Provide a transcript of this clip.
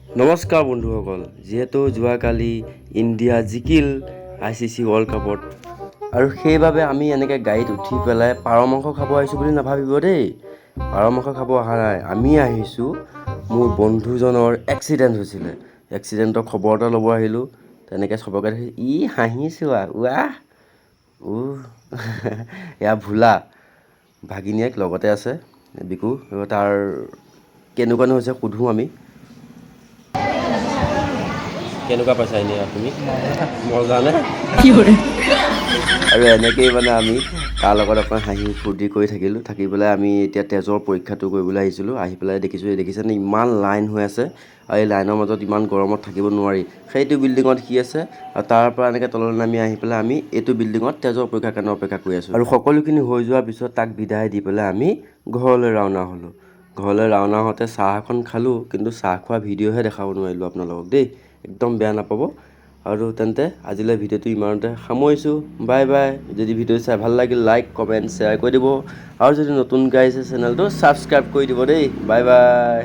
নমস্কাৰ বন্ধুসকল, যিহেতু যোৱাকালি ইণ্ডিয়া জিকিল ICC ৱৰ্ল্ড কাপত আৰু সেইবাবে আমি এনেকৈ গাড়ীত উঠি পেলাই পাৰ মাংস খাব আহিছোঁ বুলি নাভাবিব দেই। পাৰ মাংস খাব অহা নাই, আমি আহিছোঁ মোৰ বন্ধুজনৰ এক্সিডেণ্ট হৈছিলে। এক্সিডেণ্টৰ খবৰ এটা ল'ব আহিলোঁ। তেনেকৈ চবকে দেখি হাঁহিছোঁ ৱাহ এয়া ভোলা ভাগিনীয়েক লগতে আছে বিকু, তাৰ কেনেকুৱানো হৈছে সোধোঁ আমি। কেনেকুৱা পাইছা এনেই তুমি? মজা নে? আৰু এনেকেই আমি তাৰ লগত অকণ হাঁহি ফূৰ্তি কৰি থাকি পেলাই আমি এতিয়া তেজৰ পৰীক্ষাটো কৰিবলৈ আহিছিলোঁ। আহি পেলাই দেখিছেনে ইমান লাইন হৈ আছে, আৰু এই লাইনৰ মাজত ইমান গৰমত থাকিব নোৱাৰি। সেইটো বিল্ডিঙত সি আছে আৰু তাৰ পৰা এনেকৈ তললৈ নামি আহি পেলাই আমি এইটো বিল্ডিঙত তেজৰ পৰীক্ষাৰ কাৰণে অপেক্ষা কৰি আছোঁ। আৰু সকলোখিনি হৈ যোৱাৰ পিছত তাক বিদায় দি পেলাই আমি ঘৰলৈ ৰাওনা হ'লোঁ। ঘৰলৈ ৰাওনা হওঁতে চাহ এখন খালোঁ, কিন্তু চাহ খোৱা ভিডিঅ'হে দেখাব নোৱাৰিলোঁ আপোনালোকক দেই, একদম বেয়া নাপাব। আৰু তেন্তে আজিলৈ ভিডিঅ'টো ইমানতে সামৰিছোঁ। Bye bye. যদি ভিডিঅ' চাই ভাল লাগিল লাইক কমেণ্ট শ্বেয়াৰ কৰি দিব, আৰু যদি নতুনকৈ আহিছে চেনেলটো ছাবস্ক্ৰাইব কৰি দিব দেই। Bye bye.